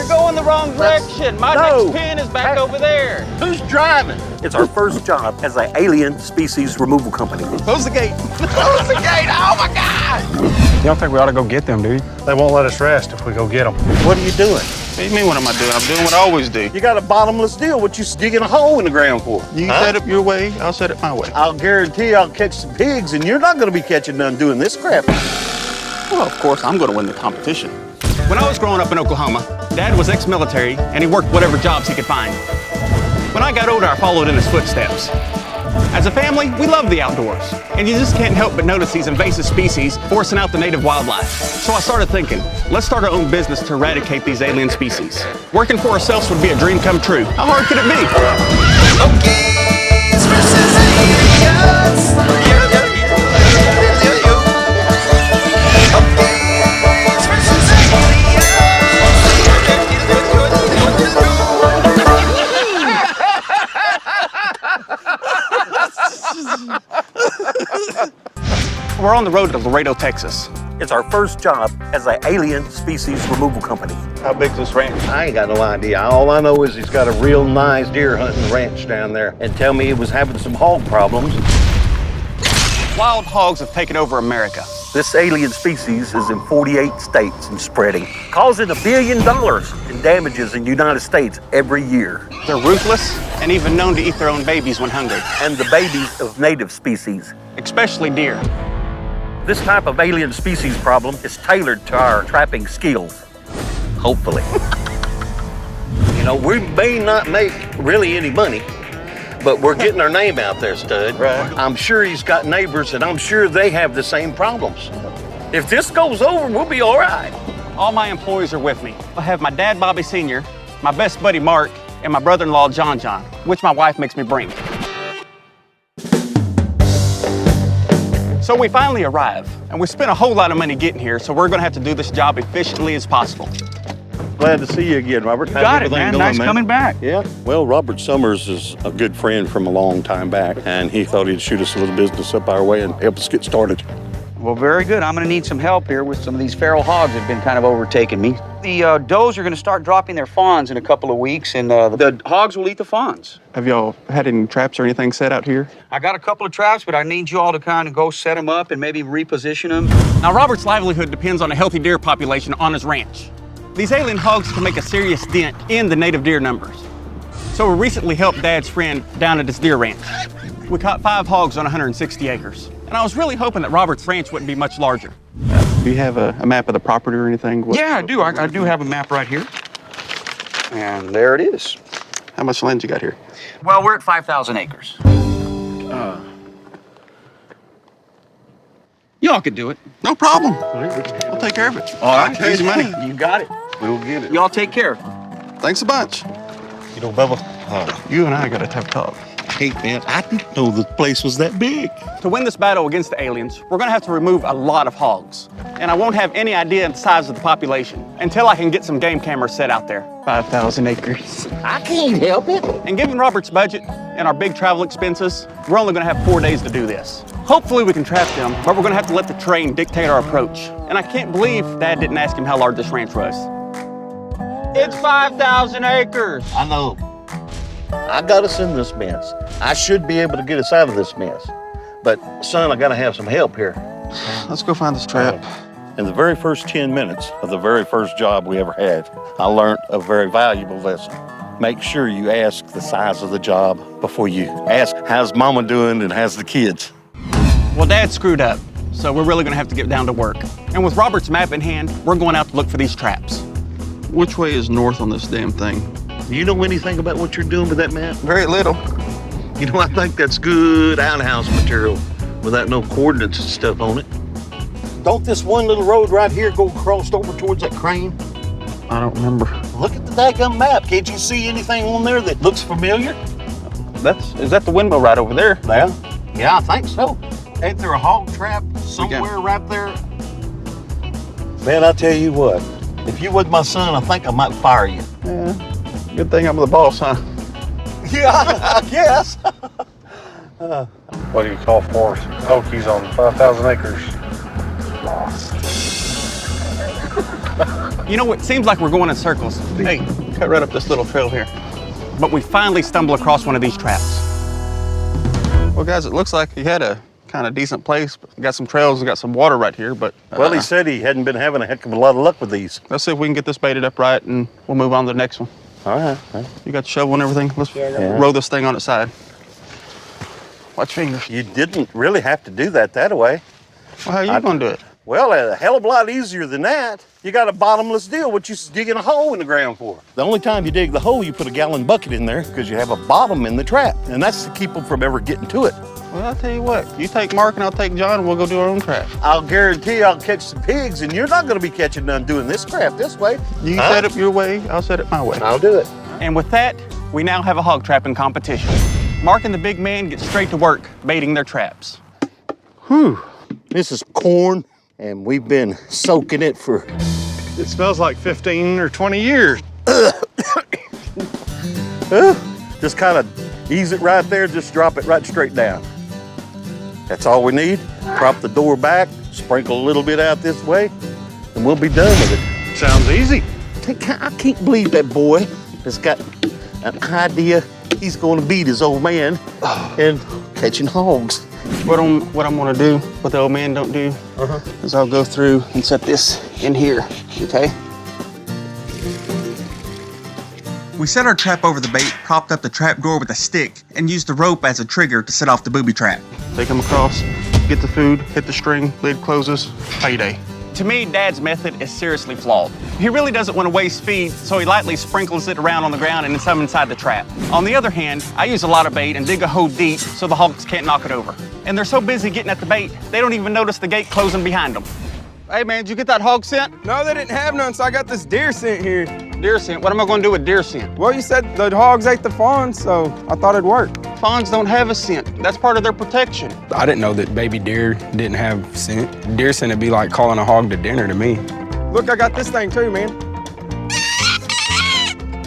You're going the wrong direction. My next pin is back over there. Who's driving? It's our first job as an alien species removal company. Close the gate. Close the gate. Oh, my God. You don't think we ought to go get them, do you? They won't let us rest if we go get them. What are you doing? What do you mean, what am I doing? I'm doing what I always do. You got a bottomless deal. What you digging a hole in the ground for? You set it your way, I'll set it my way. I'll guarantee I'll catch some pigs, and you're not going to be catching none doing this crap. Well, of course, I'm going to win the competition. When I was growing up in Oklahoma, Dad was ex-military, and he worked whatever jobs he could find. When I got older, I followed in his footsteps. As a family, we love the outdoors, and you just can't help but notice these invasive species forcing out the native wildlife. So I started thinking, let's start our own business to eradicate these alien species. Working for ourselves would be a dream come true. How hard could it be? Okies versus aliens. We're on the road to Laredo, Texas. It's our first job as an alien species removal company. How big's this ranch? I ain't got no idea. All I know is he's got a real nice deer hunting ranch down there, and tell me he was having some hog problems. Wild hogs have taken over America. This alien species is in 48 states and spreading, causing $1 billion in damages in the United States every year. They're ruthless and even known to eat their own babies when hungry. And the babies of native species. Especially deer. This type of alien species problem is tailored to our trapping skills, hopefully. You know, we may not make really any money, but we're getting our name out there, Stud. Right. I'm sure he's got neighbors, and I'm sure they have the same problems. If this goes over, we'll be all right. All my employees are with me. I have my dad, Bobby Sr., my best buddy, Mark, and my brother-in-law, John, which my wife makes me bring. So we finally arrive, and we spent a whole lot of money getting here, so we're gonna have to do this job efficiently as possible. Glad to see you again, Robert. How's Got it, everything man. going, Nice coming back. Yeah. Well, Robert Summers is a good friend from a long time back, and he thought he'd shoot us a little business up our way and help us get started. Well, very good. I'm going to need some help here with some of these feral hogs that have been kind of overtaking me. The does are going to start dropping their fawns in a couple of weeks, and the hogs will eat the fawns. Have y'all had any traps or anything set out here? I got a couple of traps, but I need you all to kind of go set them up and maybe reposition them. Now, Robert's livelihood depends on a healthy deer population on his ranch. These alien hogs can make a serious dent in the native deer numbers. So we recently helped Dad's friend down at his deer ranch. We caught 5 hogs on 160 acres. And I was really hoping that Robert's ranch wouldn't be much larger. Do you have a map of the property or anything? Yeah, I do. I do have a map right here. And there it is. How much land you got here? Well, we're at 5,000 acres. Y'all could do it. No problem. I'll take care of it. All right. Easy money. You got it. We'll get it. Y'all take care. Thanks a bunch. You know, Bubba, You and I got to have a talk. hey, man, I didn't know the place was that big. To win this battle against the aliens, we're gonna have to remove a lot of hogs. And I won't have any idea of the size of the population until I can get some game cameras set out there. 5,000 acres. I can't help it. And given Robert's budget and our big travel expenses, we're only gonna have 4 days to do this. Hopefully we can trap them, but we're gonna have to let the terrain dictate our approach. And I can't believe Dad didn't ask him how large this ranch was. It's 5,000 acres. I know. I got us in this mess. I should be able to get us out of this mess. But, son, I gotta have some help here. Let's go find this trap. In the very first 10 minutes of the very first job we ever had, I learned a very valuable lesson. Make sure you ask the size of the job before you ask, how's Mama doing and how's the kids? Well, Dad screwed up, so we're really gonna have to get down to work. And with Robert's map in hand, we're going out to look for these traps. Which way is north on this damn thing? Do you know anything about what you're doing with that map? Very little. You know, I think that's good outhouse material without no coordinates and stuff on it. Don't this one little road right here go across over towards that crane? I don't remember. Look at the daggum map. Can't you see anything on there that looks familiar? Is that the windmill right over there? Yeah, I think so. Ain't there a hog trap somewhere right there? Man, I tell you what, if you was my son, I think I might fire you. Yeah. Good thing I'm the boss, huh? Yeah, I guess. What do you call for Okies on 5,000 acres? Lost. You know, it seems like we're going in circles. Hey, cut right up this little trail here. But we finally stumble across one of these traps. Well, guys, it looks like you had a kind of decent place. We got some trails, we got some water right here, but... Well, he said he hadn't been having a heck of a lot of luck with these. Let's see if we can get this baited up right, and we'll move on to the next one. All right. You got the shovel and everything? Let's roll this thing on its side. Watch fingers. You didn't really have to do that way. Well, how you gonna do it? Well, a hell of a lot easier than that. You got a bottomless deal. What you digging a hole in the ground for? The only time you dig the hole, you put a gallon bucket in there because you have a bottom in the trap. And that's to keep them from ever getting to it. Well, I'll tell you what. You take Mark and I'll take John and we'll go do our own trap. I'll guarantee I'll catch some pigs, and you're not going to be catching none doing this crap this way. You set it your way, I'll set it my way. I'll do it. And with that, we now have a hog trapping competition. Mark and the big man get straight to work baiting their traps. Whew. This is corn, and we've been soaking it for... It smells like 15 or 20 years. Just kind of ease it right there, just drop it right straight down. That's all we need. Prop the door back, sprinkle a little bit out this way, and we'll be done with it. Sounds easy. I can't believe that boy has got an idea he's going to beat his old man in catching hogs. What I'm gonna do, what the old man don't do, is I'll go through and set this in here, okay? We set our trap over the bait, propped up the trap door with a stick, and used the rope as a trigger to set off the booby trap. Take them across, get the food, hit the string, lid closes, payday. To me, Dad's method is seriously flawed. He really doesn't want to waste feed, so he lightly sprinkles it around on the ground and then some inside the trap. On the other hand, I use a lot of bait and dig a hole deep so the hogs can't knock it over. And they're so busy getting at the bait, they don't even notice the gate closing behind them. Hey man, did you get that hog scent? No, they didn't have none, so I got this deer scent here. Deer scent? What am I gonna do with deer scent? Well, you said the hogs ate the fawns, so I thought it'd work. Fawns don't have a scent. That's part of their protection. I didn't know that baby deer didn't have scent. Deer scent would be like calling a hog to dinner to me. Look, I got this thing too, man.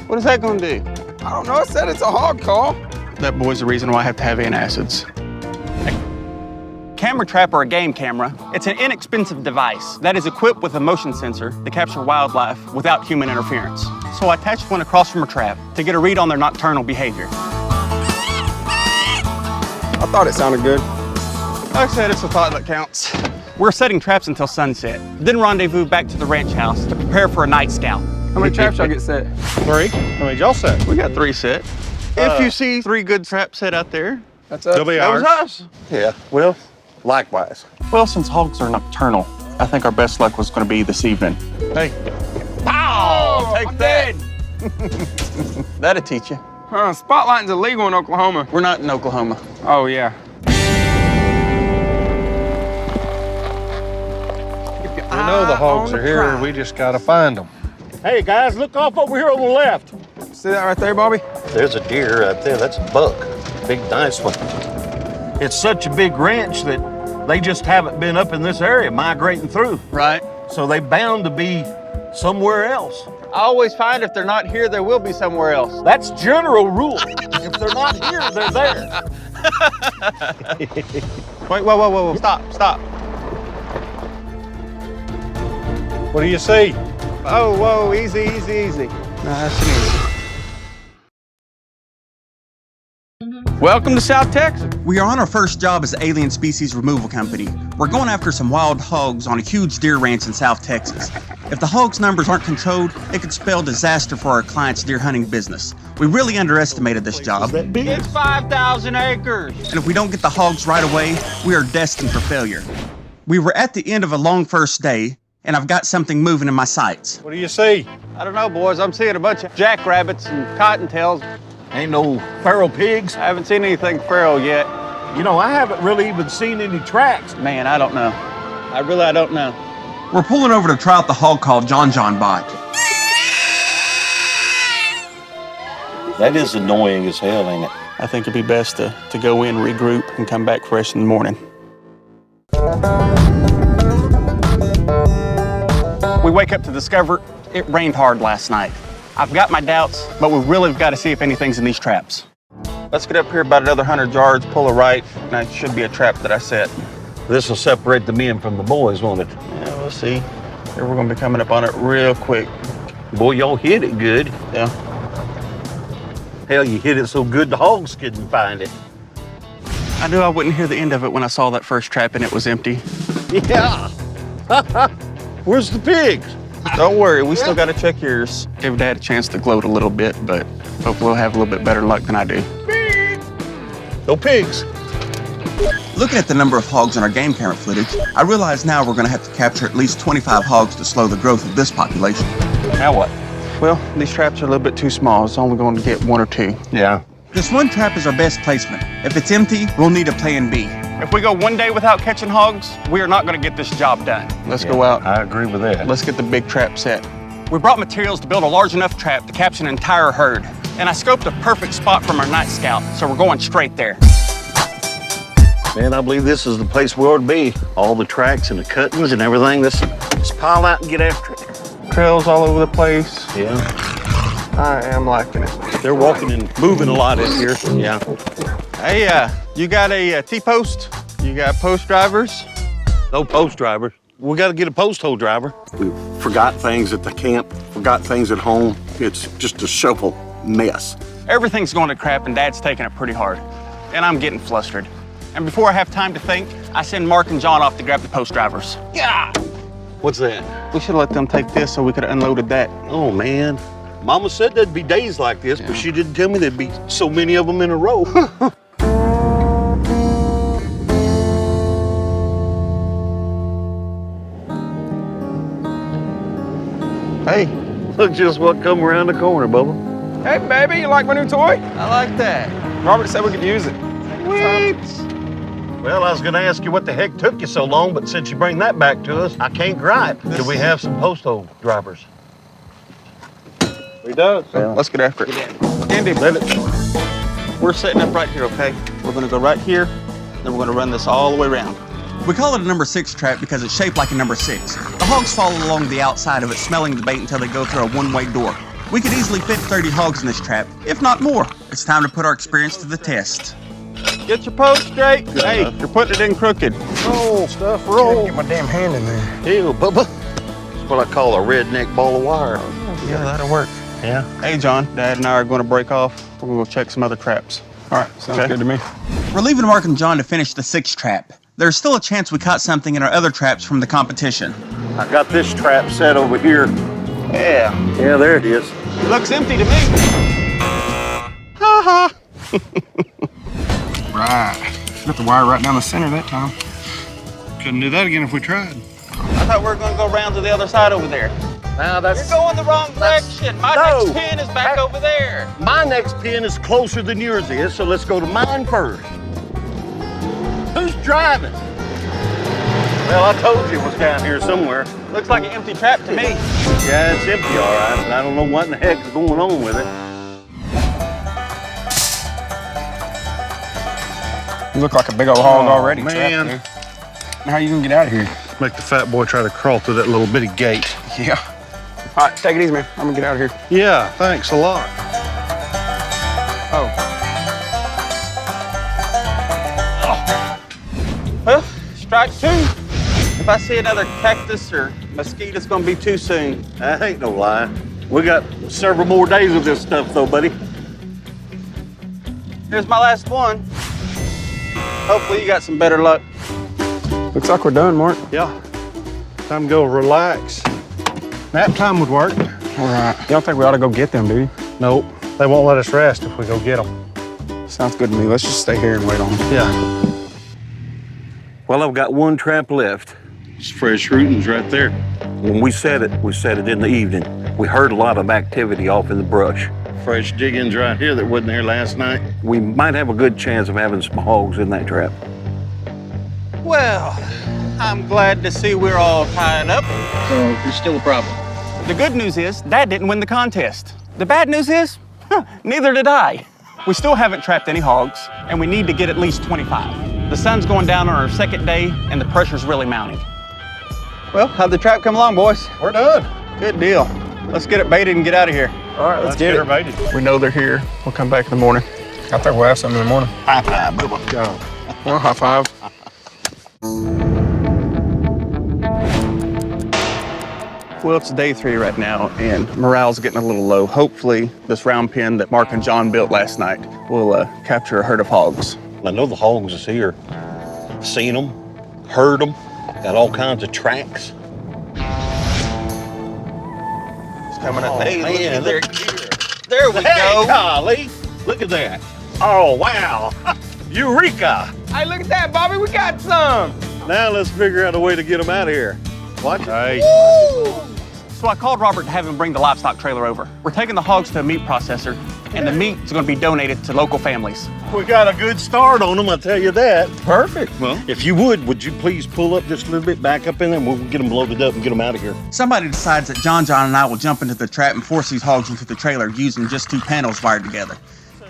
What is that gonna do? I don't know, it said it's a hog call. That boy's the reason why I have to have antacids. Camera trap or a game camera, it's an inexpensive device that is equipped with a motion sensor to capture wildlife without human interference. So I attached one across from a trap to get a read on their nocturnal behavior. I thought it sounded good. Like I said, it's a thought that counts. We're setting traps until sunset, then rendezvous back to the ranch house to prepare for a night scout. How many traps y'all get set? 3. How many y'all set? We got 3 set. If you see 3 good traps set out there, That's us. They'll be that was ours. us. Yeah, well, likewise. Well, since hogs are nocturnal, I think our best luck was going to be this evening. Hey, Pow! Take that! that'll teach you. Spotlighting's illegal in Oklahoma. We're not in Oklahoma. Oh, yeah. We know the hogs are here. We just got to find them. Hey, guys, look off over here on the left. See that right there, Bobby? There's a deer right there. That's a buck. Big, nice one. It's such a big ranch that they just haven't been up in this area migrating through. Right. So they bound to be somewhere else. I always find if they're not here, they will be somewhere else. That's general rule. If they're not here, they're there. Wait, whoa. Stop. What do you see? Oh, whoa, easy. Nice and easy. Welcome to South Texas. We are on our first job as the Alien Species Removal Company. We're going after some wild hogs on a huge deer ranch in South Texas. If the hogs' numbers aren't controlled, it could spell disaster for our client's deer hunting business. We really underestimated this job. It's 5,000 acres. And if we don't get the hogs right away, we are destined for failure. We were at the end of a long first day, and I've got something moving in my sights. What do you see? I don't know, boys. I'm seeing a bunch of jackrabbits and cottontails. Ain't no feral pigs. I haven't seen anything feral yet. You know, I haven't really even seen any tracks. Man, I don't know. I don't know. We're pulling over to try out the hog called John bot. That is annoying as hell, ain't it? I think it'd be best to go in, regroup, and come back fresh in the morning. We wake up to discover it rained hard last night. I've got my doubts, but we really have got to see if anything's in these traps. Let's get up here about another 100 yards, pull a right, and that should be a trap that I set. This will separate the men from the boys, won't it? Yeah, we'll see. Here, we're gonna be coming up on it real quick. Boy, y'all hit it good. Yeah. Hell, you hit it so good the hogs couldn't find it. I knew I wouldn't hear the end of it when I saw that first trap and it was empty. Yeah. Where's the pigs? Don't worry, we still gotta check yours. Give Dad a chance to gloat a little bit, but hopefully we'll have a little bit better luck than I do. No pigs. Looking at the number of hogs on our game camera footage, I realize now we're gonna have to capture at least 25 hogs to slow the growth of this population. Now what? Well, these traps are a little bit too small. It's only going to get 1 or 2. Yeah. This one trap is our best placement. If it's empty, we'll need a plan B. If we go one day without catching hogs, we are not going to get this job done. Let's go out. I agree with that. Let's get the big trap set. We brought materials to build a large enough trap to capture an entire herd. And I scoped a perfect spot from our night scout, so we're going straight there. Man, I believe this is the place we ought to be. All the tracks and the cuttings and everything. Let's pile out and get after it. Trails all over the place. Yeah. I am liking it. They're walking and moving a lot in here. Yeah. Hey, you got a T-post? You got post drivers? No post driver. We got to get a post hole driver. We forgot things at the camp, forgot things at home. It's just a shovel mess. Everything's going to crap and Dad's taking it pretty hard. And I'm getting flustered. And before I have time to think, I send Mark and John off to grab the post drivers. Yeah. What's that? We should let them take this so we could have unloaded that. Oh, man. Mama said there'd be days like this, but she didn't tell me there'd be so many of them in a row. Hey, Look just what come around the corner, Bubba. Hey, baby, you like my new toy? I like that. Robert said we could use it. Well, I was going to ask you what the heck took you so long, but since you bring that back to us, I can't gripe. Do we have some post hole drivers? We do. Let's get after it. Andy, Let it. we're setting up right here, okay? We're gonna go right here, then we're gonna run this all the way around. We call it a number 6 trap because it's shaped like a number 6. The hogs follow along the outside of it, smelling the bait until they go through a one-way door. We could easily fit 30 hogs in this trap, if not more. It's time to put our experience to the test. Get your post straight. Hey, you're putting it in crooked. Roll, stuff, roll. Get my damn hand in there. Ew, Bubba. That's what I call a redneck ball of wire. Yeah, that'll work. Yeah. Hey, John, Dad and I are gonna break off. We're gonna go check some other traps. All right, sounds good to me. We're leaving Mark and John to finish the 6th trap. There's still a chance we caught something in our other traps from the competition. I got this trap set over here. Yeah. Yeah, there it is. Looks empty to me. Right. Got the wire right down the center that time. Couldn't do that again if we tried. I thought we were gonna go around to the other side over there. Now that's... You're going the wrong direction. My No. next pin is back over there. My next pin is closer than yours is, so let's go to mine first. Who's driving? Well, I told you it was down here somewhere. Looks like an empty trap to me. Yeah, it's empty, all right, but I don't know what in the heck's going on with it. You look like a big old hog already. man. trapped there. Now how you gonna get out of here? Make the fat boy try to crawl through that little bitty gate. Yeah. All right, take it easy, man. I'm gonna get out of here. Yeah, thanks a lot. Oh, Well, strike 2. If I see another cactus or mesquite, it's gonna be too soon. That ain't no lie. We got several more days of this stuff, though, buddy. Here's my last one. Hopefully you got some better luck. looks like we're done, Mark. Yeah. Time to go relax. Nap time would work. All right. You don't think we ought to go get them, do you? Nope. They won't let us rest if we go get them. Sounds good to me. Let's just stay here and wait on them. Yeah. Well, I've got one trap left. It's fresh rootings right there. When we set it in the evening. We heard a lot of activity off in the brush. Fresh diggings right here that wasn't there last night. We might have a good chance of having some hogs in that trap. Well, I'm glad to see we're all tied up. So there's still a problem. The good news is Dad didn't win the contest. The bad news is, neither did I. We still haven't trapped any hogs, and we need to get at least 25. The sun's going down on our second day, and the pressure's really mounting. Well, how'd the trap come along, boys? We're done. Good deal. Let's get it baited and get out of here. All right, let's get it. her baited. We know they're here. We'll come back in the morning. I think we'll have something in the morning. High five, Bubba. Well, high five. Well, it's day 3 right now, and morale's getting a little low. Hopefully, this round pen that Mark and John built last night will capture a herd of hogs. I know the hogs is here. Seen them, heard them, got all kinds of tracks. It's coming up. Hey, Man, look look at here. there we Hey, go. golly, look at that. Oh, wow. Eureka. Hey, look at that, Bobby. We got some. Now let's figure out a way to get them out of here. Watch it. Hey. So I called Robert to have him bring the livestock trailer over. We're taking the hogs to a meat processor, and the meat is going to be donated to local families. We got a good start on them, I'll tell you that. Perfect. Well, if you would you please pull up just a little bit, back up in there, and we'll get them loaded up and get them out of here. Somebody decides that John and I will jump into the trap and force these hogs into the trailer using just 2 panels wired together.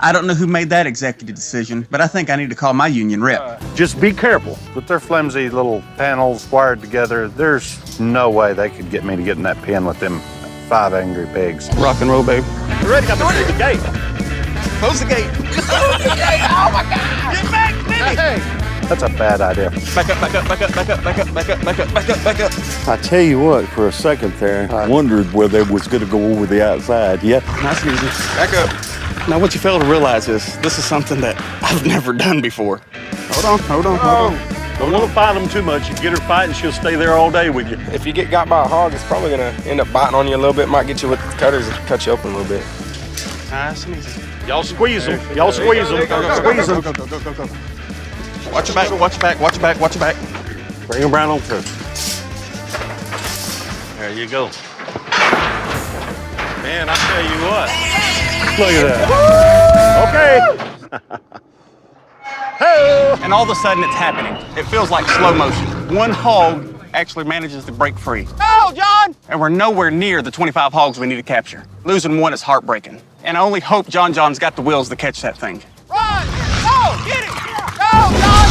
I don't know who made that executive decision, but I think I need to call my union rep. Just be careful. With their flimsy little panels wired together, there's no way they could get me to get in that pen with them 5 angry pigs. Rock and roll, babe. You ready? Got the gate. Close the gate. Oh, my God. Get back, Minnie! That's a bad idea. Back up, back up, back up, back up, back up, back up, back up, back up, back up. I tell you what, for a second there, I wondered whether it was going to go over the outside. Yeah. Nice and easy. Back up. Now, what you fail to realize is this is something that I've never done before. Hold on. Don't want to fight them too much. You get her fighting, she'll stay there all day with you. If you get got by a hog, it's probably going to end up biting on you a little bit. Might get you with the cutters and cut you open a little bit. Nice and easy. Y'all squeeze them. Y'all squeeze them. Squeeze them. Go. Watch your back, watch your back, watch your back, watch your back. Bring them right on through. There you go. Man, I tell you what. Look at that. Okay. Hey. And all of a sudden, it's happening. It feels like slow motion. One hog actually manages to break free. Oh, John! And we're nowhere near the 25 hogs we need to capture. Losing one is heartbreaking. And I only hope John's got the wheels to catch that thing. Run! Go! Get it! Go, John!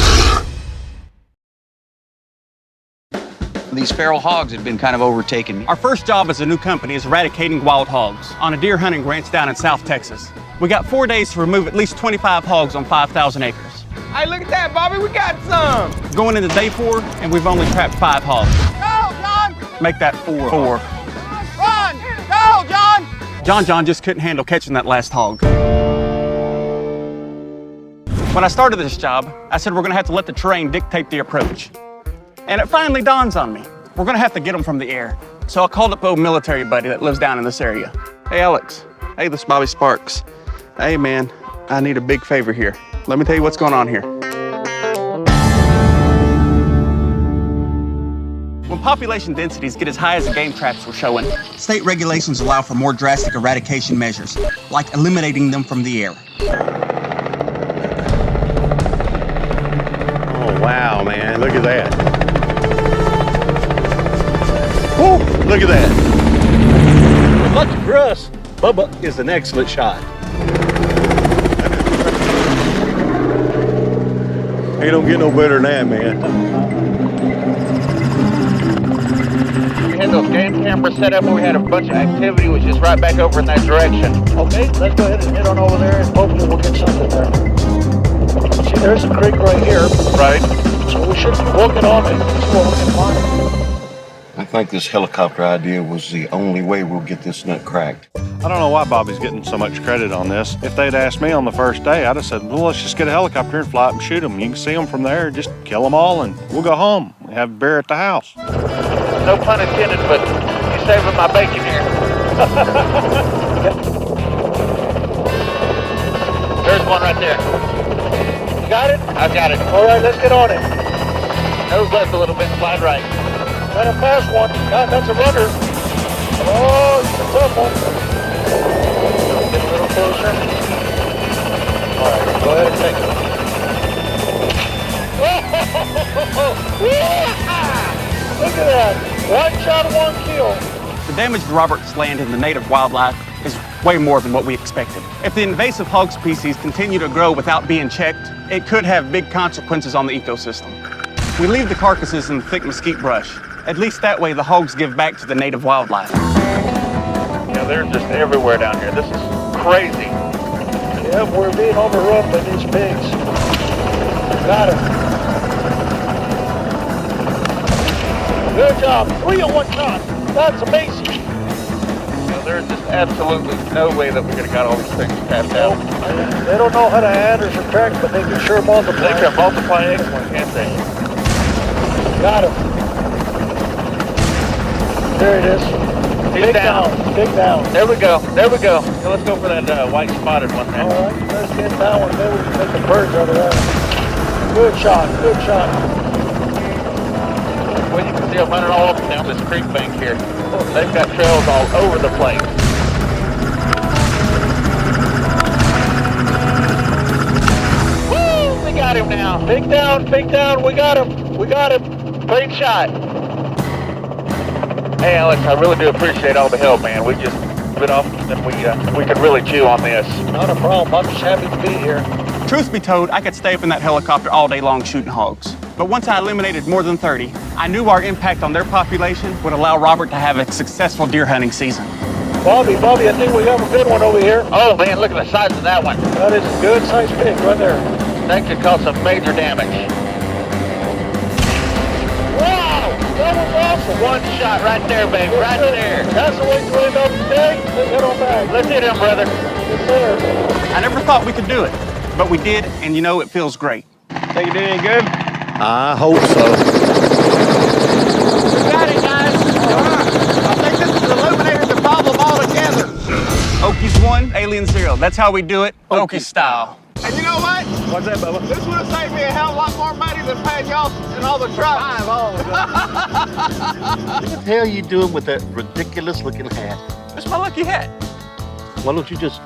These feral hogs had been kind of overtaking me. Our first job as a new company is eradicating wild hogs on a deer hunting ranch down in South Texas. We got 4 days to remove at least 25 hogs on 5,000 acres. Hey, look at that, Bobby. We got some. Going into day 4, and we've only trapped 5 hogs. Go, John! Make that 4. Run! Go, John! John just couldn't handle catching that last hog. When I started this job, I said we're gonna have to let the terrain dictate the approach. And it finally dawns on me. We're gonna have to get them from the air. So I called up an old military buddy that lives down in this area. Hey, Alex. Hey, this is Bobby Sparks. Hey, man, I need a big favor here. Let me tell you what's going on here. When population densities get as high as the game traps were showing, State regulations allow for more drastic eradication measures, like eliminating them from the air. Oh, wow, man. Look at that. Woo! Look at that. Lucky for us, Bubba is an excellent shot. He don't get no better than that, man. We had those game cameras set up where we had a bunch of activity, was just right back over in that direction. Okay, let's go ahead and head on over there and hopefully we'll get something there. See, there's a creek right here. Right. So we should walk it on and see what we can find. I think this helicopter idea was the only way we'll get this nut cracked. I don't know why Bobby's getting so much credit on this. If they'd asked me on the first day, I'd have said, well, let's just get a helicopter and fly up and shoot them. You can see them from there, just kill them all, and we'll go home and have beer at the house. No pun intended, but you're saving my bacon here. There's one right there. You got it? I got it. All right, let's get on it. Nose left a little bit, slide right. Got a fast one. God, that's a runner. Oh, it's a tough one. Get a little closer. All right, go ahead and take it. Look at that. One shot, one kill. the damage to Robert's land and the native wildlife is way more than what we expected. If the invasive hog species continue to grow without being checked, it could have big consequences on the ecosystem. We leave the carcasses in the thick mesquite brush. At least that way the hogs give back to the native wildlife. Yeah, they're just everywhere down here. This is crazy. Yeah, we're being overrun by these pigs. Got him. Good job. 3 on one shot. That's amazing. There's just absolutely no way that we could have got all these things passed out. They don't know how to add or subtract, but they can sure multiply. They can multiply excellent, can't they? Got him. There it is. He's Big down. Big down. There we go. There we go. So let's go for that white spotted one now. All right, let's get that one. Maybe we can make the birds out of that. Good shot. Good shot. Well, you can see them running all up and down this creek bank here. They've got trails all over the place. Woo! We got him now. Big down. Big down. We got him. We got him. Great shot. Hey, Alex, I really do appreciate all the help, man. We just bit off and we could really chew on this. Not a problem. I'm just happy to be here. Truth be told, I could stay up in that helicopter all day long shooting hogs. But once I eliminated more than 30, I knew our impact on their population would allow Robert to have a successful deer hunting season. Bobby, I think we have a good one over here. Oh, man, look at the size of that one. That is a good sized pig right there. That could cause some major damage. Wow! That was awesome. One shot right there, baby, right there. That's the way to end up the day. Let's hit on back. Let's hit him, brother. Yes, sir. I never thought we could do it, but we did, and you know, it feels great. Think you did any good? I hope so. We got it, guys. All right. I think this has eliminated the problem altogether. Okies 1, Alien 0. That's how we do it, Okies style. And you know what? What's that, Bubba? This would have saved me a hell of a lot more money than paying y'all and all the trucks. What the hell are you doing with that ridiculous looking hat? It's my lucky hat. Why don't you just,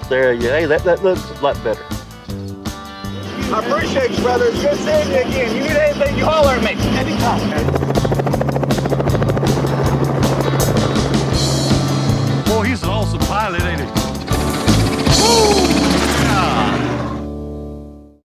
there you, hey, that looks a lot better. I appreciate you, brother. It's good seeing you again. You need anything, you holler at me. Anytime.